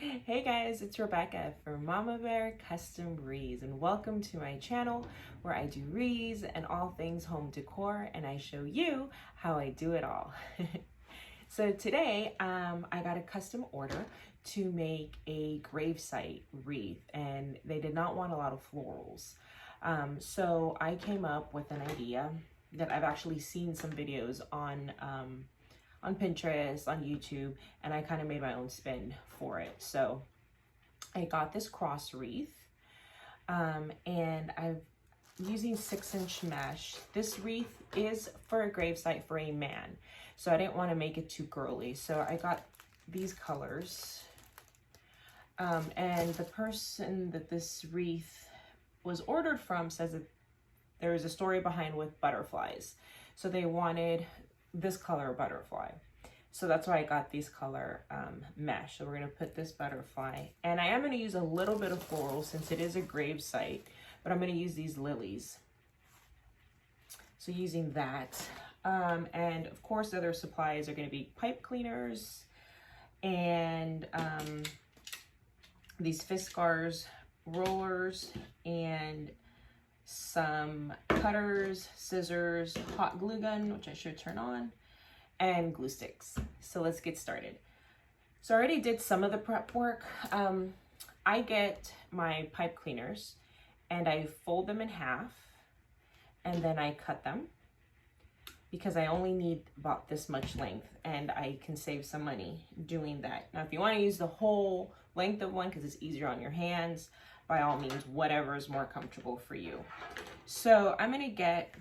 Hey guys, it's Rebecca from Mama Bear Custom Wreaths, and welcome to my channel where I do wreaths and all things home decor, and I show you how I do it all. So today I got a custom order to make a gravesite wreath, and they did not want a lot of florals. So I came up with an idea that I've actually seen some videos on Pinterest, on YouTube, and I kind of made my own spin for it. So I got this cross wreath, and I'm using 6-inch mesh. This wreath is for a gravesite for a man, so I didn't want to make it too girly. So I got these colors, and the person that this wreath was ordered from says that there is a story behind with butterflies. So they wanted this color butterfly. So that's why I got these color mesh. So we're gonna put this butterfly, and I am gonna use a little bit of floral since it is a grave site, but I'm gonna use these lilies. So using that, and of course the other supplies are gonna be pipe cleaners and these Fiskars rollers and some cutters, scissors, hot glue gun, which I should turn on, and glue sticks. So let's get started. So I already did some of the prep work. I get my pipe cleaners and I fold them in half, and then I cut them because I only need about this much length, and I can save some money doing that. Now, if you want to use the whole length of one because it's easier on your hands, by all means, whatever is more comfortable for you. So I'm gonna get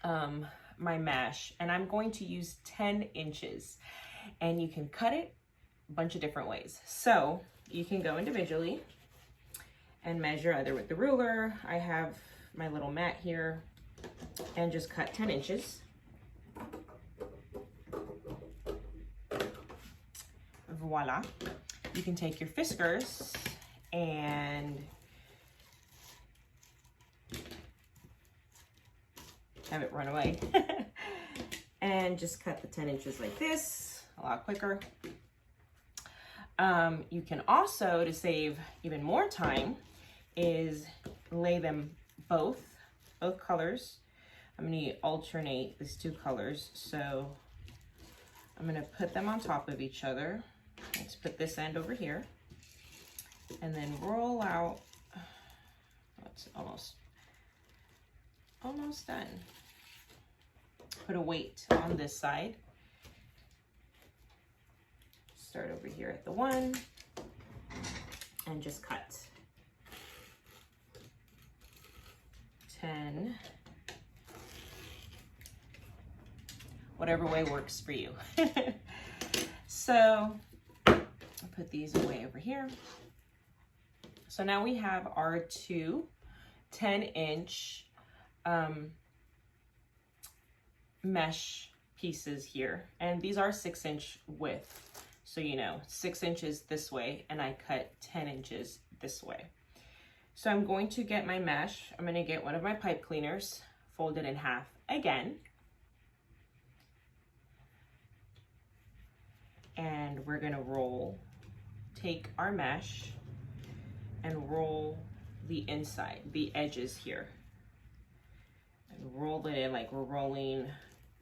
my mesh, and I'm going to use 10 inches, and you can cut it a bunch of different ways. So you can go individually and measure either with the ruler. I have my little mat here, and just cut 10 inches. Voila. You can take your Fiskars and have it run away and just cut the 10 inches like this, a lot quicker. You can also, to save even more time, is lay them both colors. I'm going to alternate these two colors, so I'm going to put them on top of each other. Let's put this end over here, and then roll out. It's almost done. Put a weight on this side. Start over here at the one and just cut 10, whatever way works for you. So I'll put these away over here. So now we have our two 10-inch mesh pieces here, and these are 6-inch width. So, you know, 6 inches this way, and I cut 10 inches this way. So I'm going to get my mesh. I'm going to get one of my pipe cleaners, fold it in half again, and we're going to take our mesh and roll the inside, the edges here, and roll it in like we're rolling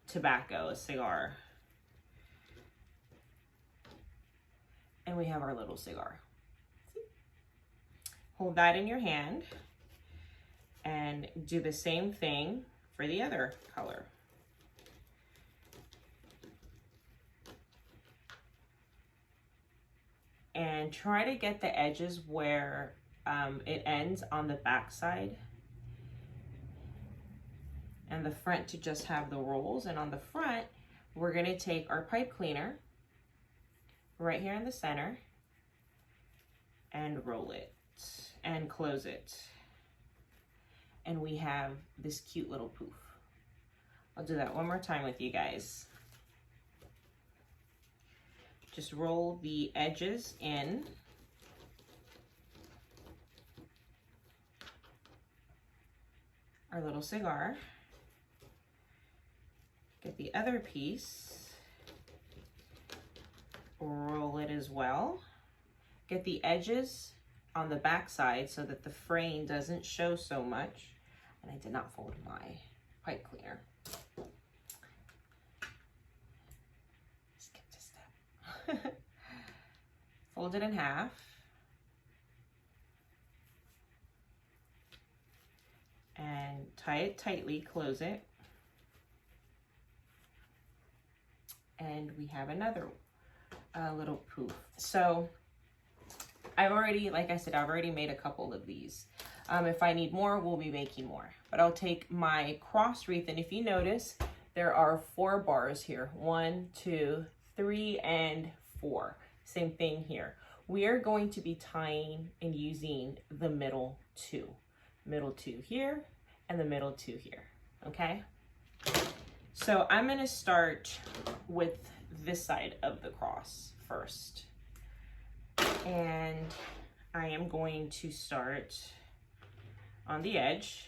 tobacco, a cigar. And we have our little cigar. See? Hold that in your hand and do the same thing for the other color. And try to get the edges where it ends on the back side, and the front to just have the rolls. And on the front, we're gonna take our pipe cleaner right here in the center and roll it and close it. And we have this cute little poof. I'll do that one more time with you guys. Just roll the edges in. Our little cigar. Get the other piece, roll it as well, get the edges on the back side so that the frame doesn't show so much. And I did not fold my pipe cleaner. Skipped a step. Fold it in half. And tie it tightly, close it. And we have another little poof. So I've already, like I said, I've already made a couple of these. If I need more, we'll be making more. But I'll take my cross wreath, and if you notice, there are 4 bars here. 1, 2, 3, and 4. Same thing here. We are going to be tying and using the middle 2. Middle 2 here, and the middle 2 here, okay? So I'm gonna start with this side of the cross first. And I am going to start on the edge.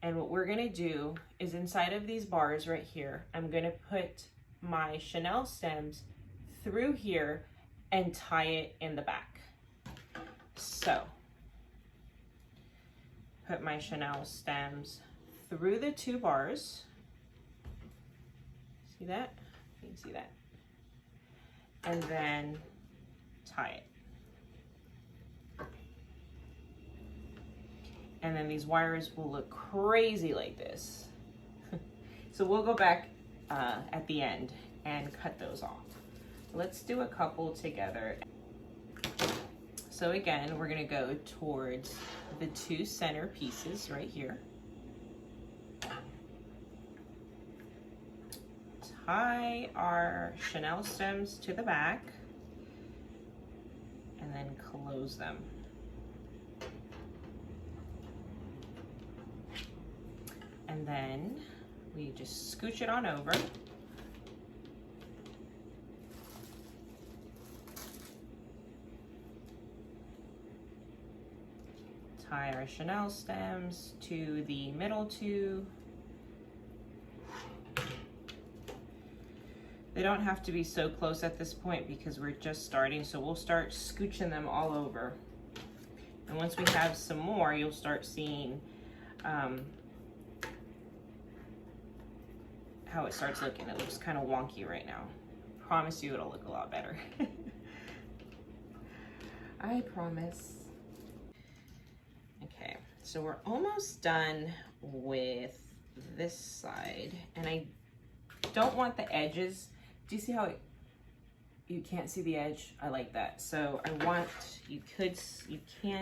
And what we're gonna do is inside of these bars right here, I'm gonna put my chenille stems through here and tie it in the back. So, put my chenille stems through the 2 bars. See that? You can see that. And then tie it. And then these wires will look crazy like this. So we'll go back at the end and cut those off. Let's do a couple together. So again, we're gonna go towards the 2 center pieces right here. Tie our chenille stems to the back and then close them. And then we just scooch it on over. Tie our chenille stems to the middle 2. They don't have to be so close at this point because we're just starting, so we'll start scooching them all over. And once we have some more, you'll start seeing how it starts looking. It looks kind of wonky right now. Promise you it'll look a lot better. I promise. Okay, so we're almost done with this side, and I don't want the edges. Do you see how you can't see the edge? I like that. So I want, you can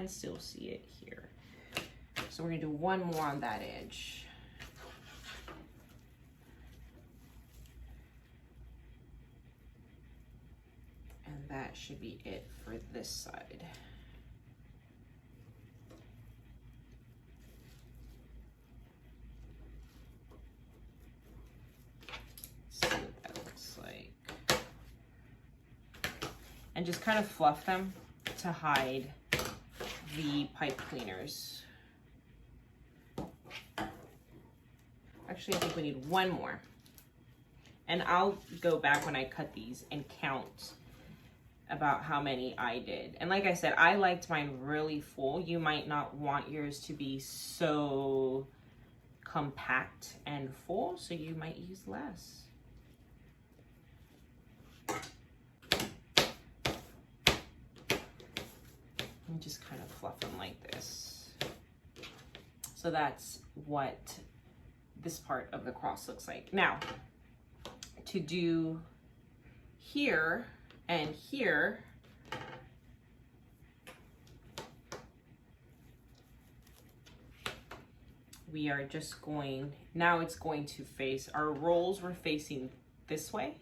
still see it here. So we're gonna do one more on that edge. And that should be it for this side. And just kind of fluff them to hide the pipe cleaners. Actually, I think we need one more. And I'll go back when I cut these and count about how many I did. And like I said, I liked mine really full. You might not want yours to be so compact and full, so you might use less. And just kind of fluff them like this. So that's what this part of the cross looks like. Now, to do here and here, we are just going, now it's going to face, our rolls were facing this way.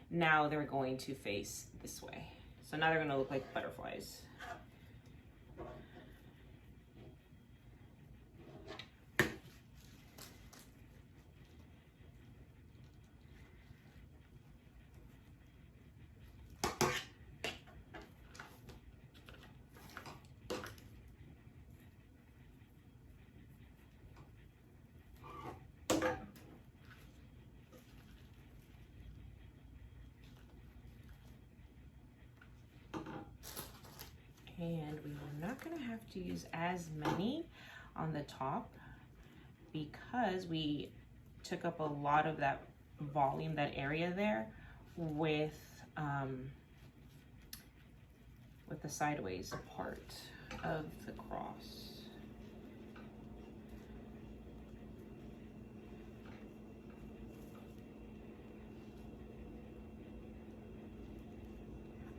Now they're going to face this way. So now they're gonna look like butterflies. And we are not gonna have to use as many on the top because we took up a lot of that volume, that area there with the sideways part of the cross.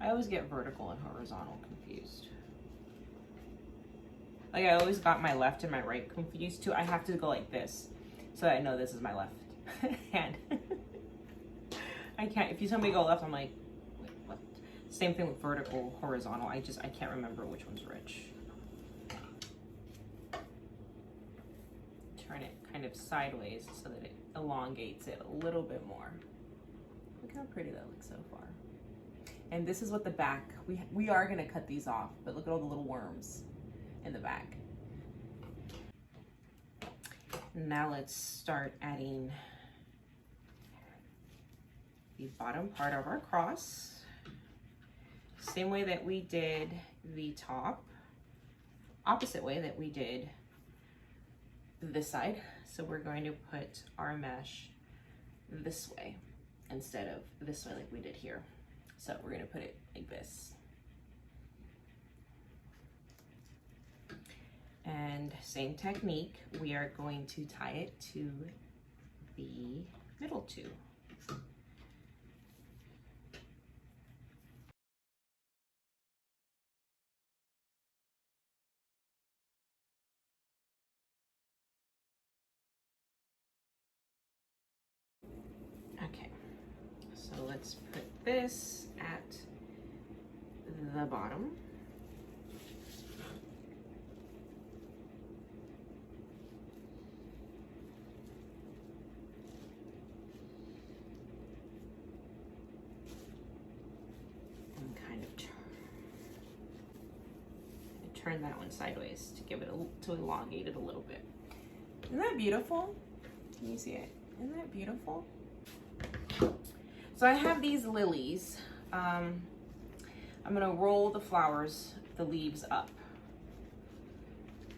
I always get vertical and horizontal confused. Like I always got my left and my right confused too. I have to go like this so that I know this is my left hand. I can't, if you tell me to go left, I'm like, wait, what? Same thing with vertical, horizontal. I can't remember which one's which. Turn it kind of sideways so that it elongates it a little bit more. Look how pretty that looks so far. And this is what the back, we are gonna cut these off, but look at all the little worms in the back. Now let's start adding the bottom part of our cross. Same way that we did the top, opposite way that we did this side. So we're going to put our mesh this way instead of this way like we did here. So we're gonna put it like this. And same technique, we are going to tie it to the middle two. Okay, so let's put this at the bottom. And kind of turn that one sideways to give it to elongate it a little bit. Isn't that beautiful? Can you see it? Isn't that beautiful? So I have these lilies. I'm gonna roll the flowers, the leaves up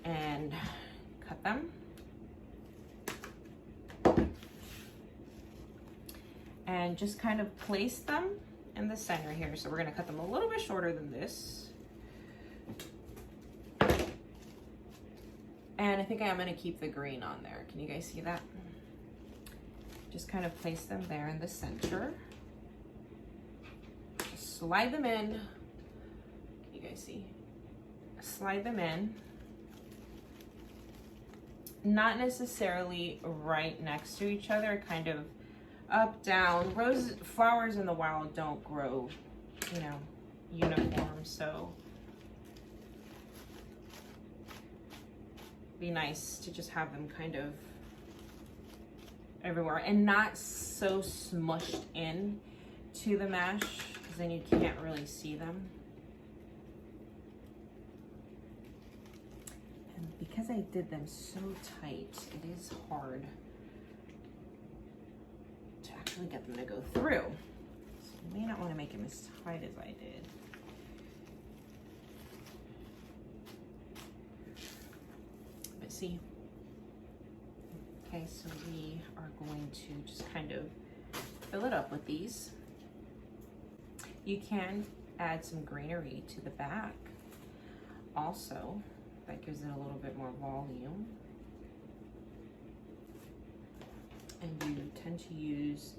and cut them. And just kind of place them in the center here. So we're gonna cut them a little bit shorter than this. And I think I'm gonna keep the green on there. Can you guys see that? Just kind of place them there in the center. Slide them in. Can you guys see? Slide them in. Not necessarily right next to each other, kind of up, down. Flowers in the wild don't grow, you know, uniform, so be nice to just have them kind of everywhere and not so smushed in to the mesh because then you can't really see them. And because I did them so tight, it is hard to actually get them to go through. So you may not want to make them as tight as I did. But see, okay, so we are going to just kind of fill it up with these. You can add some greenery to the back also. That gives it a little bit more volume. And you tend to use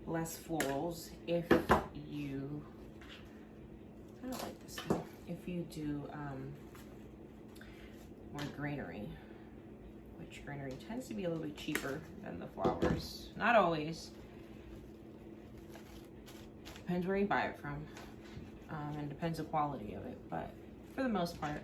less florals if you, I don't like this one, if you do more greenery, which greenery tends to be a little bit cheaper than the flowers. Not always. Depends where you buy it from, and depends the quality of it, but for the most part.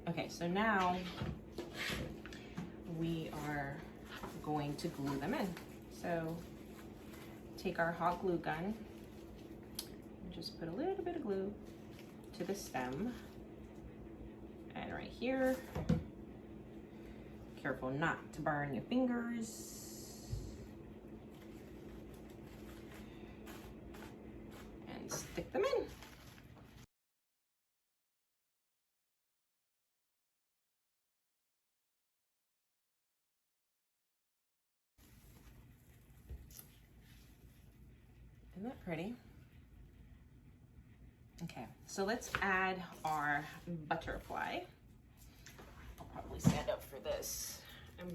Okay, so now we are going to glue them in. So take our hot glue gun and just put a little bit of glue to the stem. And right here, careful not to burn your fingers. And stick them in. Isn't that pretty? Okay, so let's add our butterfly. I'll probably stand up for this,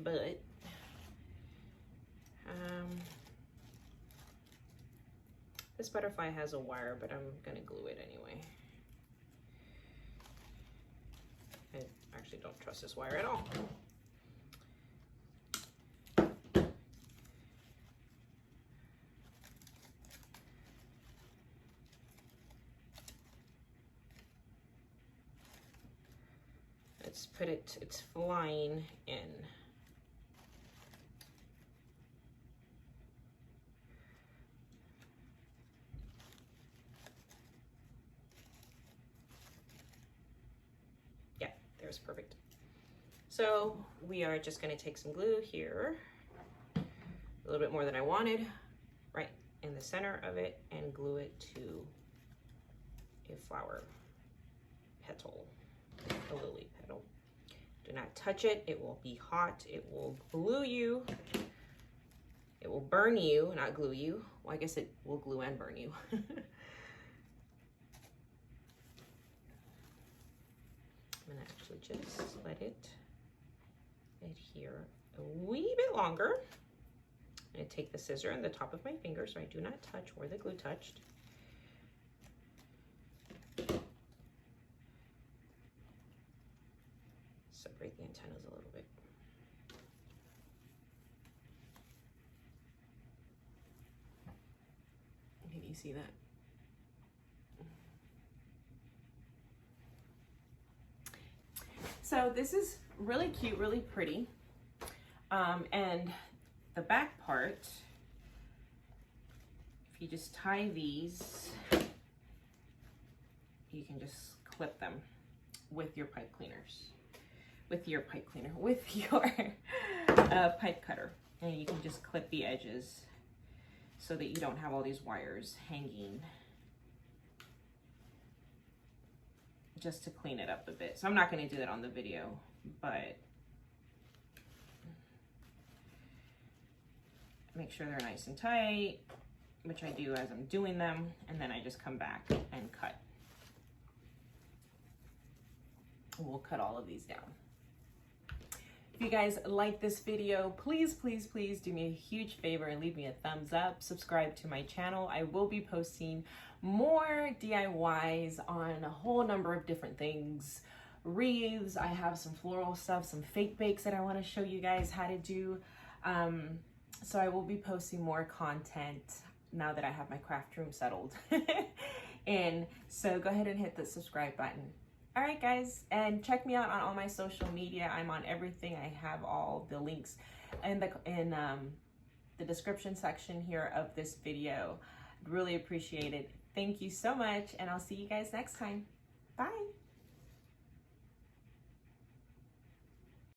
but this butterfly has a wire, but I'm gonna glue it anyway. I actually don't trust this wire at all. Let's put it's flying in. Yeah, there's perfect. So we are just gonna take some glue here, a little bit more than I wanted, right in the center of it, and glue it to a flower petal, a lily petal. Do not touch it. It will be hot. It will glue you. It will burn you, not glue you. Well, I guess it will glue and burn you. I'm gonna actually just let it adhere a wee bit longer. I'm gonna take the scissor and the top of my finger so I do not touch where the glue touched. Separate the antennas a little bit. Can you see that? So this is really cute, really pretty. And the back part, if you just tie these, you can just clip them with your pipe cleaners. With your pipe cutter, and you can just clip the edges so that you don't have all these wires hanging, just to clean it up a bit. So I'm not going to do that on the video, but make sure they're nice and tight, which I do as I'm doing them, and then I just come back and cut. We'll cut all of these down. If you guys like this video, please, please, please do me a huge favor and leave me a thumbs up. Subscribe to my channel. I will be posting more DIYs on a whole number of different things. Wreaths, I have some floral stuff, some fake bakes that I want to show you guys how to do. So I will be posting more content now that I have my craft room settled. And so go ahead and hit the subscribe button. All right, guys, and check me out on all my social media. I'm on everything. I have all the links in the description section here of this video. Really appreciate it. Thank you so much, and I'll see you guys next time. Bye.